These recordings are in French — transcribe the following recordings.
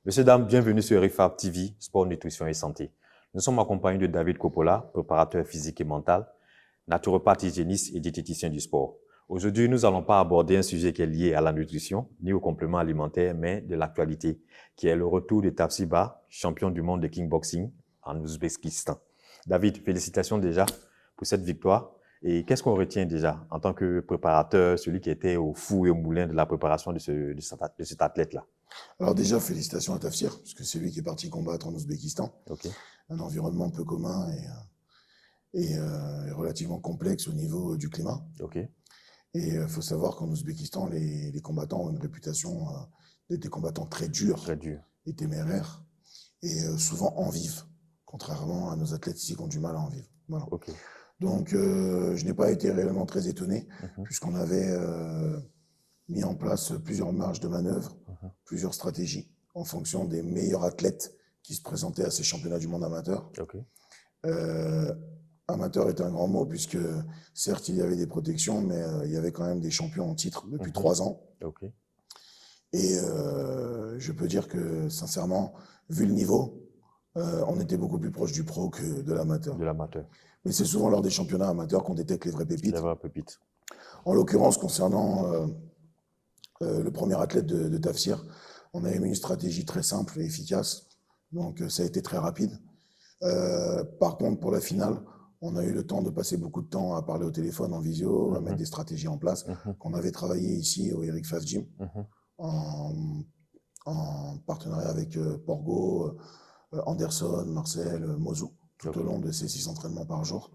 Messieurs, dames, bienvenue sur RIFAB TV, Sport, Nutrition et Santé. Nous sommes accompagnés de David Coppola, préparateur physique et mental, naturopathe hygiéniste et diététicien du sport. Aujourd'hui, nous n'allons pas aborder un sujet qui est lié à la nutrition, ni aux compléments alimentaires, mais de l'actualité, qui est le retour de Tafsiba, champion du monde de kickboxing en Ouzbékistan. David, félicitations déjà pour cette victoire. Et qu'est-ce qu'on retient déjà en tant que préparateur, celui qui était au four et au moulin de la préparation de cet athlète-là? Alors déjà, félicitations à Tafsir, parce que c'est lui qui est parti combattre en Ouzbékistan. Okay. Un environnement peu commun et relativement complexe au niveau du climat. Okay. Et il faut savoir qu'en Ouzbékistan, les combattants ont une réputation d'être des combattants très durs et téméraires, et souvent en vivent, contrairement à nos athlètes ici qui ont du mal à en vivre. Voilà. Okay. Donc, je n'ai pas été réellement très étonné, puisqu'on avait mis en place plusieurs marges de manœuvre, plusieurs stratégies, en fonction des meilleurs athlètes qui se présentaient à ces championnats du monde amateur. Okay. Amateur est un grand mot, puisque certes, il y avait des protections, mais il y avait quand même des champions en titre depuis 3 ans. Okay. Et je peux dire que, sincèrement, vu le niveau, on était beaucoup plus proche du pro que de l'amateur. Mais c'est souvent lors des championnats amateurs qu'on détecte les vraies pépites. Les vraies pépites. En l'occurrence, concernant le premier athlète de Tafsir, on avait mis une stratégie très simple et efficace. Donc, ça a été très rapide. Par contre, pour la finale, on a eu le temps de passer beaucoup de temps à parler au téléphone, en visio, à mettre des stratégies en place qu'on avait travaillé ici au Eric Faf Gym, en partenariat avec Porgo, Anderson, Marcel, Mozou, tout au long de ces 6 entraînements par jour.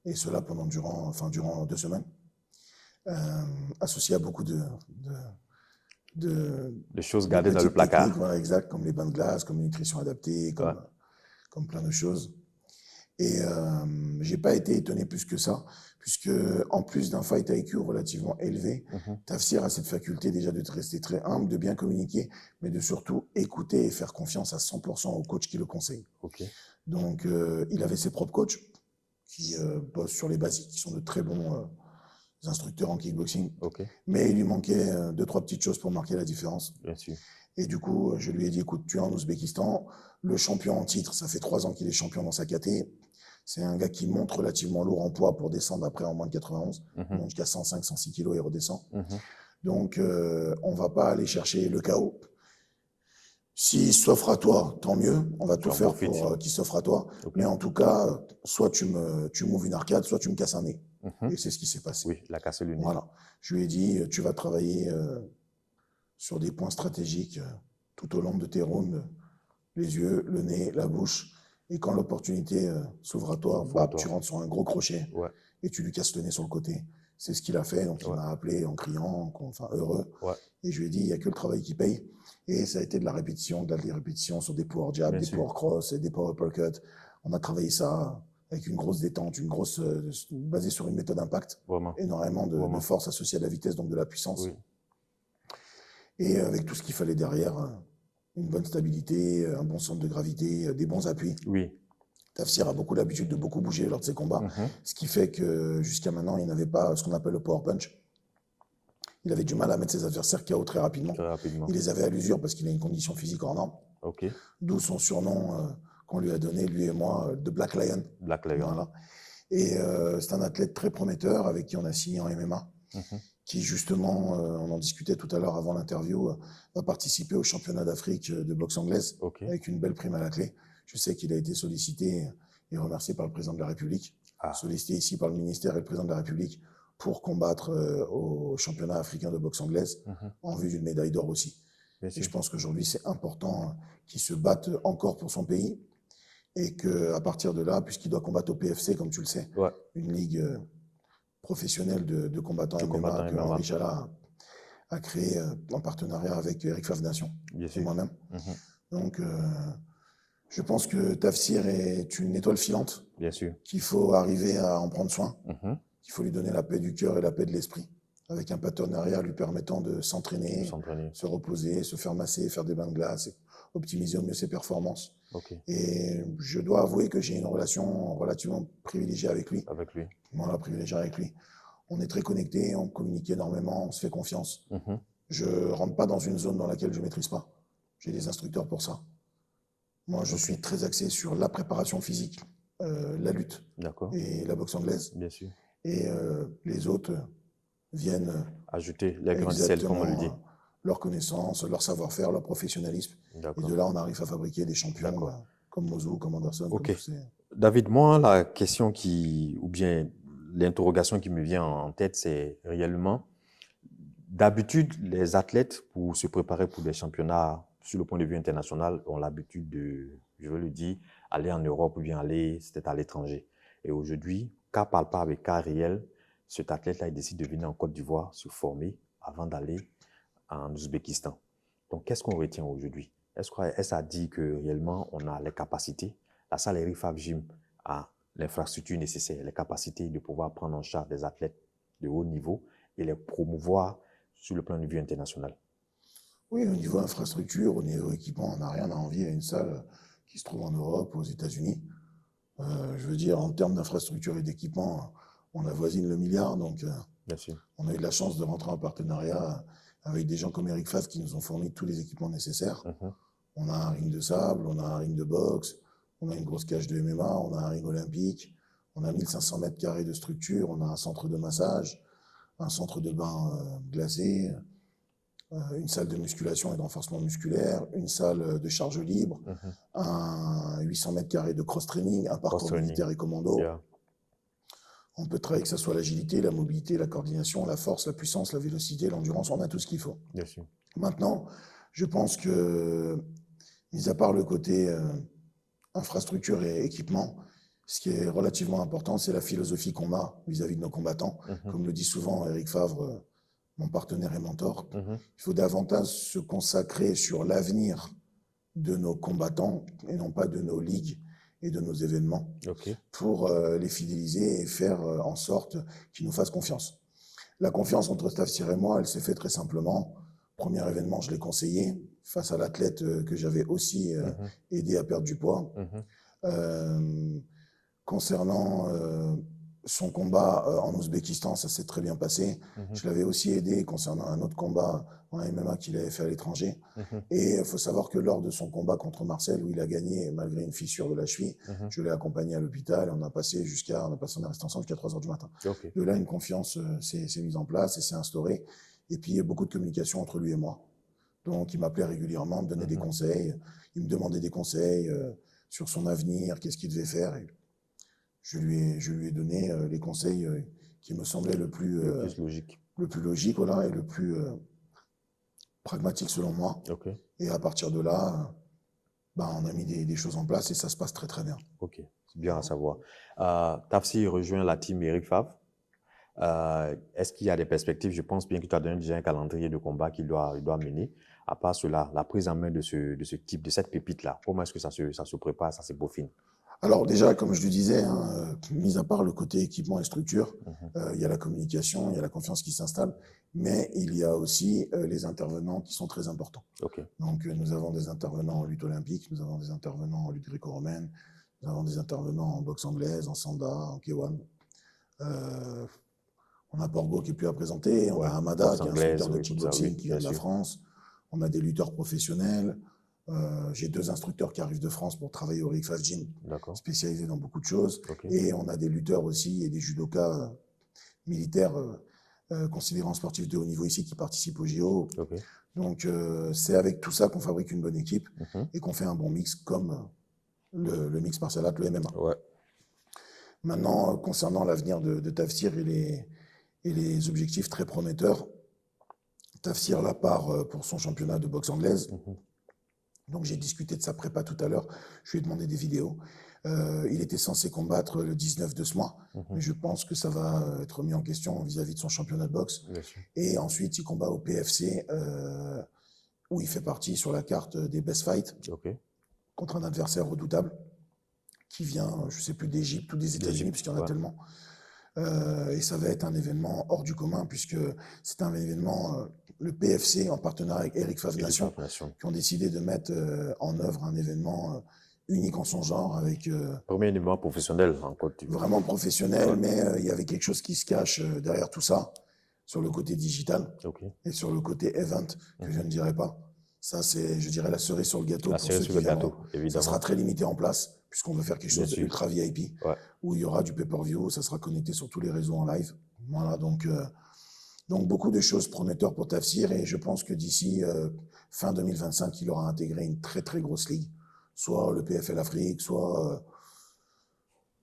Et cela durant 2 semaines. Associé à beaucoup de choses gardées dans le placard. Voilà, exact, comme les bains de glace, comme une nutrition adaptée, comme plein de choses. Et j'ai pas été étonné plus que ça, puisque en plus d'un fight IQ relativement élevé, Tafsir a cette faculté déjà de rester très humble, de bien communiquer, mais de surtout écouter et faire confiance à 100% au coach qui le conseille. Okay. Donc il avait ses propres coachs qui bossent sur les basiques, qui sont de très bons instructeurs en kickboxing. Okay. Mais il lui manquait 2-3 petites choses pour marquer la différence. Bien sûr. Et du coup, je lui ai dit, écoute, tu es en Ouzbékistan, le champion en titre, ça fait 3 ans qu'il est champion dans sa caté. C'est un gars qui monte relativement lourd en poids pour descendre après en moins de 91. Il monte jusqu'à 105, 106 kilos et redescend. Donc, on va pas aller chercher le chaos. S'il s'offre à toi, tant mieux. On va tout faire pour qu'il s'offre à toi. Okay. Mais en tout cas, soit tu m'ouvres une arcade, soit tu me casses un nez. Et c'est ce qui s'est passé. Oui, il a cassé le nez. Voilà. Je lui ai dit, tu vas travailler sur des points stratégiques tout au long de tes rounds. Les yeux, le nez, la bouche. Et quand l'opportunité s'ouvre à toi, tu rentres sur un gros crochet et tu lui casses le nez sur le côté. C'est ce qu'il a fait. Donc, il m'a appelé en criant, heureux. Et je lui ai dit, il n'y a que le travail qui paye. Et ça a été de la répétition sur des power jabs, des power cross et des power uppercut. On a travaillé ça avec une grosse détente, basée sur une méthode impact. Énormément de force associée à la vitesse, donc de la puissance. Oui. Et avec tout ce qu'il fallait derrière, une bonne stabilité, un bon centre de gravité, des bons appuis. Oui. Tafsir a beaucoup l'habitude de beaucoup bouger lors de ses combats, ce qui fait que jusqu'à maintenant, il n'avait pas ce qu'on appelle le power punch. Il avait du mal à mettre ses adversaires KO très rapidement. Il les avait à l'usure parce qu'il a une condition physique hors norme. Okay. D'où son surnom qu'on lui a donné, lui et moi, de Black Lion. Black Lion. Voilà. Et c'est un athlète très prometteur avec qui on a signé en MMA. Qui justement, on en discutait tout à l'heure avant l'interview, va participer au championnat d'Afrique de boxe anglaise avec une belle prime à la clé. Je sais qu'il a été sollicité et remercié par le président de la République, sollicité ici par le ministère et le président de la République pour combattre au championnat africain de boxe anglaise en vue d'une médaille d'or aussi. Et je pense qu'aujourd'hui, c'est important qu'il se batte encore pour son pays et qu'à partir de là, puisqu'il doit combattre au PFC, comme tu le sais, une ligue professionnel de combattants MMA que Henri Chala a créé en partenariat avec Eric Faf Nation et moi-même. Donc, je pense que Tafsir est une étoile filante. Bien sûr. Qu'il faut arriver à en prendre soin. Qu'il faut lui donner la paix du cœur et la paix de l'esprit, avec un partenariat lui permettant de s'entraîner, se reposer, se faire masser, faire des bains de glace, optimiser au mieux ses performances. Et je dois avouer que j'ai une relation relativement privilégiée avec lui. Voilà, privilégiée avec lui. On est très connectés, on communique énormément, on se fait confiance. Je rentre pas dans une zone dans laquelle je maîtrise pas. J'ai des instructeurs pour ça. Moi, je suis très axé sur la préparation physique, la lutte et la boxe anglaise. Bien sûr. Et les autres viennent ajouter les grains de sel, comme on le dit. Leur connaissance, leur savoir-faire, leur professionnalisme. Et de là, on arrive à fabriquer des champions comme Mozo, comme Anderson. Ok. Comme tous ces... David, moi, la question ou bien l'interrogation qui me vient en tête, c'est réellement, d'habitude, les athlètes, pour se préparer pour des championnats sur le point de vue international, ont l'habitude de, je veux le dire, aller en Europe ou bien aller peut-être à l'étranger. Et aujourd'hui, cas palpable et cas réel, cet athlète-là, il décide de venir en Côte d'Ivoire se former avant d'aller en Ouzbékistan. Donc, qu'est-ce qu'on retient aujourd'hui? Est-ce à dire que réellement, on a les capacités, la salle Eric Favre Gym a l'infrastructure nécessaire, les capacités de pouvoir prendre en charge des athlètes de haut niveau et les promouvoir sur le plan de vue international? Oui, au niveau infrastructure, au niveau équipement, on n'a rien à envier à une salle qui se trouve en Europe, aux États-Unis. Je veux dire, en termes d'infrastructure et d'équipement, on avoisine le milliard. Donc, on a eu de la chance de rentrer en partenariat avec des gens comme Eric Favre qui nous ont fourni tous les équipements nécessaires. On a un ring de sable, on a un ring de boxe, on a une grosse cage de MMA, on a un ring olympique, on a 1500 mètres carrés de structure, on a un centre de massage, un centre de bain glacé, une salle de musculation et de renforcement musculaire, une salle de charge libre, un 800 mètres carrés de cross-training, un parcours militaire et commando. On peut travailler que ce soit l'agilité, la mobilité, la coordination, la force, la puissance, la vélocité, l'endurance, on a tout ce qu'il faut. Bien sûr. Maintenant, je pense que, mis à part le côté infrastructure et équipement, ce qui est relativement important, c'est la philosophie qu'on a vis-à-vis de nos combattants. Comme le dit souvent Eric Favre, mon partenaire et mentor, il faut davantage se consacrer sur l'avenir de nos combattants et non pas de nos ligues et de nos événements pour les fidéliser et faire en sorte qu'ils nous fassent confiance. La confiance entre Tafsir et moi, elle s'est faite très simplement. Premier événement, je l'ai conseillé face à l'athlète que j'avais aussi aidé à perdre du poids. Concernant son combat en Ouzbékistan, ça s'est très bien passé. Je l'avais aussi aidé concernant un autre combat en MMA qu'il avait fait à l'étranger. Et il faut savoir que lors de son combat contre Marcel, où il a gagné malgré une fissure de la cheville, je l'ai accompagné à l'hôpital et on est resté ensemble jusqu'à 3 heures du matin. De là, une confiance s'est mise en place et s'est instaurée. Et puis, il y a beaucoup de communication entre lui et moi. Donc, il m'appelait régulièrement, me donnait des conseils. Il me demandait des conseils sur son avenir, qu'est-ce qu'il devait faire. Et je lui ai donné les conseils qui me semblaient le plus logique, voilà, et le plus pragmatique selon moi. Et à partir de là, on a mis des choses en place et ça se passe très très bien. Ok, c'est bien à savoir. Tafsir rejoint la team Eric Favre. Est-ce qu'il y a des perspectives? Je pense bien que tu as donné déjà un calendrier de combat qu'il doit mener. À part cela, la prise en main de ce type, de cette pépite-là, comment est-ce que ça se prépare, ça se peaufine? Alors déjà, comme je le disais, mis à part le côté équipement et structure, il y a la communication, il y a la confiance qui s'installe, mais il y a aussi les intervenants qui sont très importants. Donc nous avons des intervenants en lutte olympique, nous avons des intervenants en lutte gréco-romaine, nous avons des intervenants en boxe anglaise, en sanda, en K1. On a Porgo qui est plus à présenter, on a Hamada qui est instructeur de kickboxing qui vient de la France, on a des lutteurs professionnels. J'ai 2 instructeurs qui arrivent de France pour travailler au Eric Favre Gym, spécialisés dans beaucoup de choses. Et on a des lutteurs aussi et des judokas militaires considérés en sportifs de haut niveau ici qui participent au JO. Donc c'est avec tout ça qu'on fabrique une bonne équipe et qu'on fait un bon mix comme le mix martial art, le MMA. Maintenant, concernant l'avenir de Tafsir et les objectifs très prometteurs, Tafsir là part pour son championnat de boxe anglaise. Donc j'ai discuté de sa prépa tout à l'heure, je lui ai demandé des vidéos. Il était censé combattre le 19 de ce mois, mais je pense que ça va être mis en question vis-à-vis de son championnat de boxe. Et ensuite, il combat au PFC, où il fait partie sur la carte des Best Fight, contre un adversaire redoutable, qui vient, je ne sais plus, d'Égypte ou des États-Unis, puisqu'il y en a tellement. Et ça va être un événement hors du commun, puisque c'est un événement, le PFC, en partenariat avec Eric Favre Nation, qui ont décidé de mettre en œuvre un événement unique en son genre. Avec, premier événement professionnel en Côte d'Ivoire. Vraiment professionnel, mais il y avait quelque chose qui se cache derrière tout ça, sur le côté digital et sur le côté event, que je ne dirais pas. Ça, c'est, je dirais, la cerise sur le gâteau. La cerise sur le gâteau, évidemment. Ça sera très limité en place, puisqu'on veut faire quelque chose d'ultra VIP, où il y aura du pay-per-view, ça sera connecté sur tous les réseaux en live. Voilà, donc beaucoup de choses prometteurs pour Tafsir, et je pense que d'ici fin 2025, il aura intégré une très très grosse ligue, soit le PFL Afrique, soit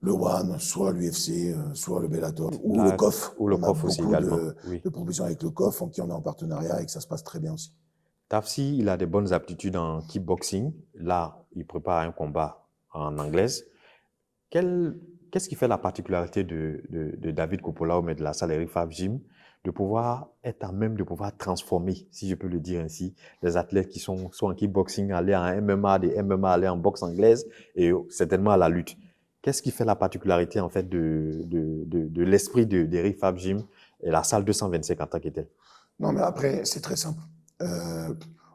le One, soit l'UFC, soit le Bellator, ou le COF. Ou le COF aussi également. De propositions avec le COF, en qui on est en partenariat et que ça se passe très bien aussi. Tafsir, il a des bonnes aptitudes en kickboxing. Là, il prépare un combat en anglaise. Qu'est-ce qui fait la particularité de David Coppola, au maître de la salle Eric Favre Gym, de pouvoir être à même de pouvoir transformer, si je peux le dire ainsi, les athlètes qui sont soit en kickboxing, aller en MMA, des MMA, aller en boxe anglaise et certainement à la lutte. Qu'est-ce qui fait la particularité en fait de l'esprit d'Eric Favre Gym et la salle 225 en tant que telle? Non, mais après, c'est très simple.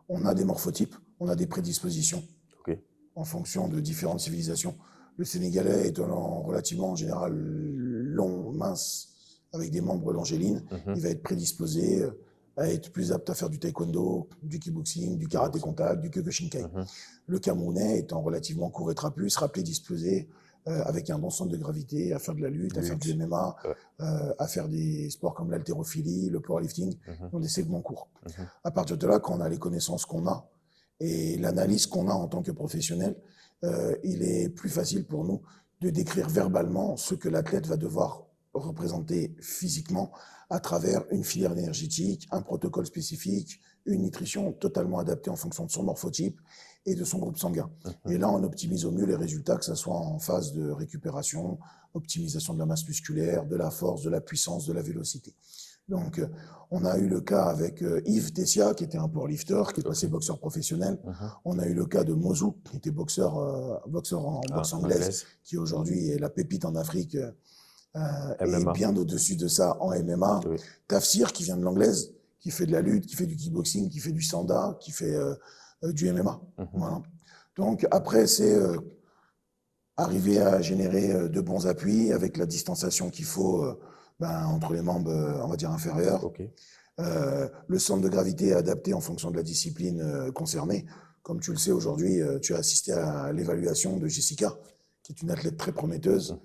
On a des morphotypes, on a des prédispositions en fonction de différentes civilisations. Le Sénégalais est relativement en général long, mince, avec des membres longélines. Il va être prédisposé à être plus apte à faire du taekwondo, du kickboxing, du karaté contact, du kyokushinkai. Le Camerounais étant relativement court et trapu, sera prédisposé avec un bon centre de gravité à faire de la lutte, à faire du MMA, à faire des sports comme l'haltérophilie, le powerlifting, dans des segments courts. À partir de là, quand on a les connaissances qu'on a et l'analyse qu'on a en tant que professionnel, il est plus facile pour nous de décrire verbalement ce que l'athlète va devoir représenter physiquement à travers une filière énergétique, un protocole spécifique, une nutrition totalement adaptée en fonction de son morphotype et de son groupe sanguin. Et là, on optimise au mieux les résultats, que ce soit en phase de récupération, optimisation de la masse musculaire, de la force, de la puissance, de la vélocité. Donc, on a eu le cas avec Yves Tessia, qui était un powerlifter, qui est passé boxeur professionnel. On a eu le cas de Mozou, qui était boxeur en boxe anglaise, qui aujourd'hui est la pépite en Afrique, et bien au-dessus de ça en MMA. Tafsir, qui vient de l'anglaise, qui fait de la lutte, qui fait du kickboxing, qui fait du sanda, qui fait du MMA. Voilà. Donc, après, c'est arriver à générer de bons appuis avec la distanciation qu'il faut entre les membres, on va dire, inférieurs. Le centre de gravité est adapté en fonction de la discipline concernée. Comme tu le sais, aujourd'hui, tu as assisté à l'évaluation de Jessica, qui est une athlète très prometteuse,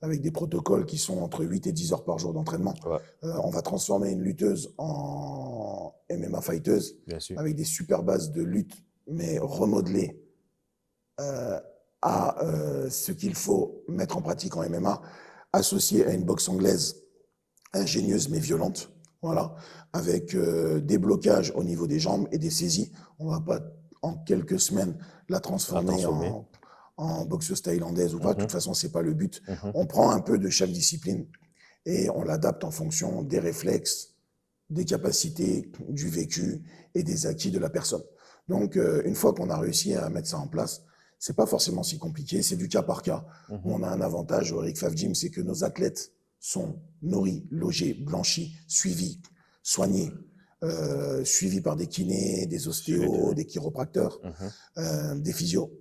avec des protocoles qui sont entre 8 et 10 heures par jour d'entraînement. On va transformer une lutteuse en MMA fighteuse, avec des super bases de lutte, mais remodelées à ce qu'il faut mettre en pratique en MMA, associé à une boxe anglaise ingénieuse mais violente, voilà, avec des blocages au niveau des jambes et des saisies. On ne va pas, en quelques semaines, la transformer en boxeuse thaïlandaise ou pas. De toute façon, ce n'est pas le but. On prend un peu de chaque discipline et on l'adapte en fonction des réflexes, des capacités, du vécu et des acquis de la personne. Donc, une fois qu'on a réussi à mettre ça en place, c'est pas forcément si compliqué, c'est du cas par cas. On a un avantage au Eric Favre Gym, c'est que nos athlètes sont nourris, logés, blanchis, suivis, soignés, suivis par des kinés, des ostéos, des chiropracteurs, des physios.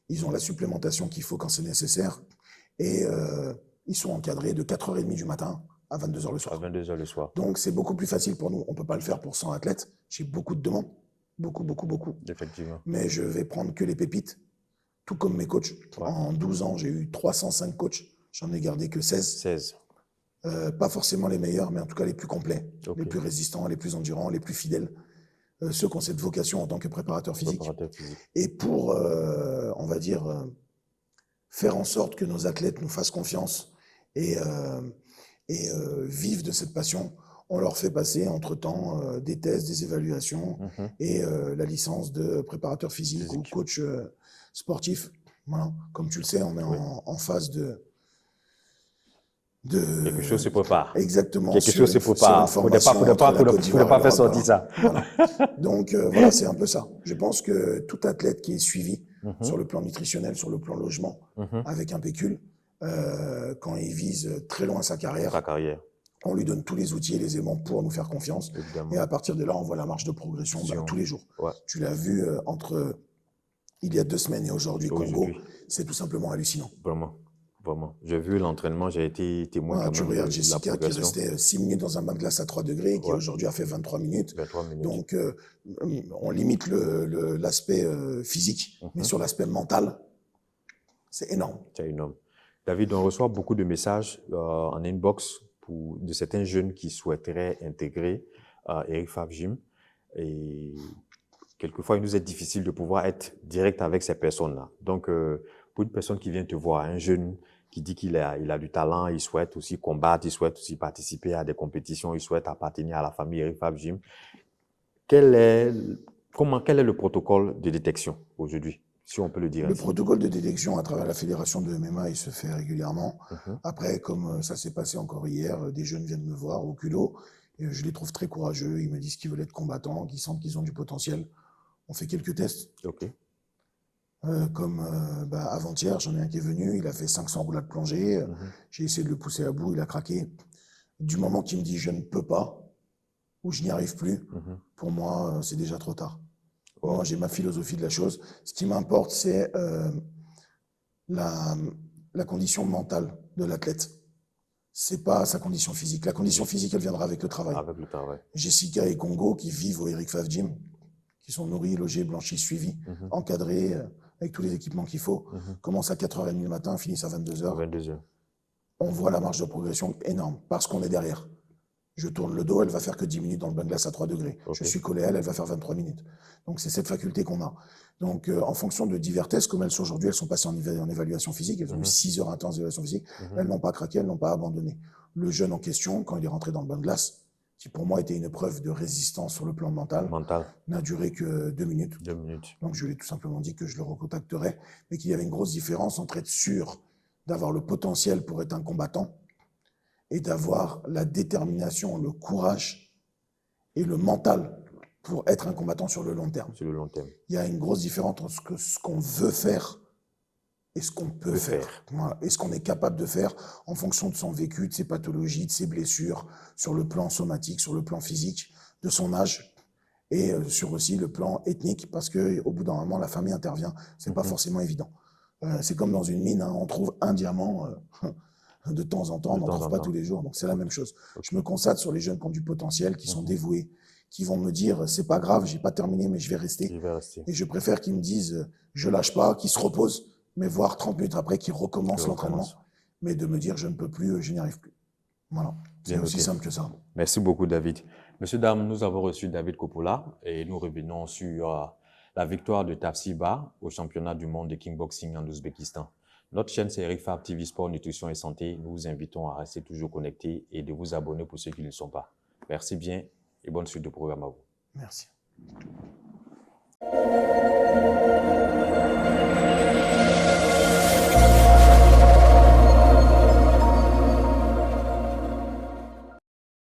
Ils ont la supplémentation qu'il faut quand c'est nécessaire et ils sont encadrés de 4h30 du matin à 22h le soir. À 22h le soir. Donc, c'est beaucoup plus facile pour nous. On ne peut pas le faire pour 100 athlètes. J'ai beaucoup de demandes. Beaucoup. Effectivement. Mais je vais prendre que les pépites, tout comme mes coachs. En 12 ans, j'ai eu 305 coachs. J'en ai gardé que 16. Pas forcément les meilleurs, mais en tout cas les plus complets, les plus résistants, les plus endurants, les plus fidèles. Ceux qui ont cette vocation en tant que préparateur physique. Et pour, on va dire, faire en sorte que nos athlètes nous fassent confiance et vivent de cette passion, on leur fait passer entre-temps des tests, des évaluations et la licence de préparateur physique ou coach sportif. Voilà. Comme tu le sais, on est en phase de quelque chose se prépare. Exactement. Quelque chose se prépare. Faut pas faire sortir ça. Voilà. Donc, voilà, c'est un peu ça. Je pense que tout athlète qui est suivi sur le plan nutritionnel, sur le plan logement, avec un pécule, quand il vise très loin sa carrière, on lui donne tous les outils et les aimants pour nous faire confiance. Évidemment. Et à partir de là, on voit la marche de progression tous les jours. Tu l'as vu entre il y a 2 semaines et aujourd'hui, Congo, c'est tout simplement hallucinant. Vraiment. Vraiment. J'ai vu l'entraînement, j'ai été témoin quand Tu même regardes de la Jessica qui progression. restait 6 minutes dans un bain de glace à 3 degrés, qui aujourd'hui a fait 23 minutes. 23 minutes. Donc, on limite l'aspect physique, mais sur l'aspect mental, c'est énorme. C'est énorme. David, on reçoit beaucoup de messages en inbox de certains jeunes qui souhaiteraient intégrer Eric Favre Gym. Et quelquefois, il nous est difficile de pouvoir être direct avec ces personnes-là. Donc, pour une personne qui vient te voir, un jeune qui dit qu'il a du talent, il souhaite aussi combattre, il souhaite aussi participer à des compétitions, il souhaite appartenir à la famille Eric Favre Gym, quel est le protocole de détection aujourd'hui, si on peut le dire ainsi? Le protocole de détection à travers la fédération de MMA, il se fait régulièrement. Après, comme ça s'est passé encore hier, des jeunes viennent me voir au culot. Et je les trouve très courageux. Ils me disent qu'ils veulent être combattants, qu'ils sentent qu'ils ont du potentiel. On fait quelques tests. OK. Avant-hier, j'en ai un qui est venu, il a fait 500 roulades plongées. J'ai essayé de le pousser à bout, il a craqué. Du moment qu'il me dit je ne peux pas ou je n'y arrive plus, pour moi, c'est déjà trop tard. Moi, j'ai ma philosophie de la chose. Ce qui m'importe, c'est la condition mentale de l'athlète. C'est pas sa condition physique. La condition physique, elle viendra avec le travail. Avec le travail. Jessica et Congo, qui vivent au Eric Favre Gym, qui sont nourris, logés, blanchis, suivis, encadrés, avec tous les équipements qu'il faut, commencent à 4h30 le matin, finissent à 22h. 22h. On voit la marge de progression énorme, parce qu'on est derrière. Je tourne le dos, elle va faire que 10 minutes dans le bain de glace à 3 degrés. Je suis collé à elle, elle va faire 23 minutes. Donc, c'est cette faculté qu'on a. Donc, en fonction de divers tests, comme elles sont aujourd'hui, elles sont passées en évaluation physique, elles ont eu 6 heures intenses d'évaluation physique, elles n'ont pas craqué, elles n'ont pas abandonné. Le jeune en question, quand il est rentré dans le bain de glace, qui pour moi était une preuve de résistance sur le plan mental, n'a duré que 2 minutes. 2 minutes. Donc, je lui ai tout simplement dit que je le recontacterais, mais qu'il y avait une grosse différence entre être sûr d'avoir le potentiel pour être un combattant et d'avoir la détermination, le courage et le mental pour être un combattant sur le long terme. Sur le long terme. Il y a une grosse différence entre ce qu'on veut faire et ce qu'on peut faire. Voilà. Et ce qu'on est capable de faire en fonction de son vécu, de ses pathologies, de ses blessures, sur le plan somatique, sur le plan physique, de son âge et sur aussi le plan ethnique, parce qu'au bout d'un moment, la famille intervient. C'est pas forcément évident. C'est comme dans une mine, hein, on trouve un diamant... de temps en temps, on n'en trouve pas tous les jours, donc c'est la même chose. Je me consacre sur les jeunes qui ont du potentiel, qui sont dévoués, qui vont me dire c'est pas grave, j'ai pas terminé, mais je vais rester. Et je préfère qu'ils me disent je lâche pas, qu'ils se reposent, mais voir 30 minutes après qu'ils recommencent l'entraînement, mais de me dire je ne peux plus, je n'y arrive plus. Voilà, c'est aussi simple que ça. Merci beaucoup David. Messieurs, dames, nous avons reçu David Coppola et nous revenons sur la victoire de Tafsiba au championnat du monde de kickboxing en Ouzbékistan. Notre chaîne, c'est Eric Favre TV Sport, Nutrition et Santé. Nous vous invitons à rester toujours connectés et de vous abonner pour ceux qui ne le sont pas. Merci bien et bonne suite de programme à vous. Merci.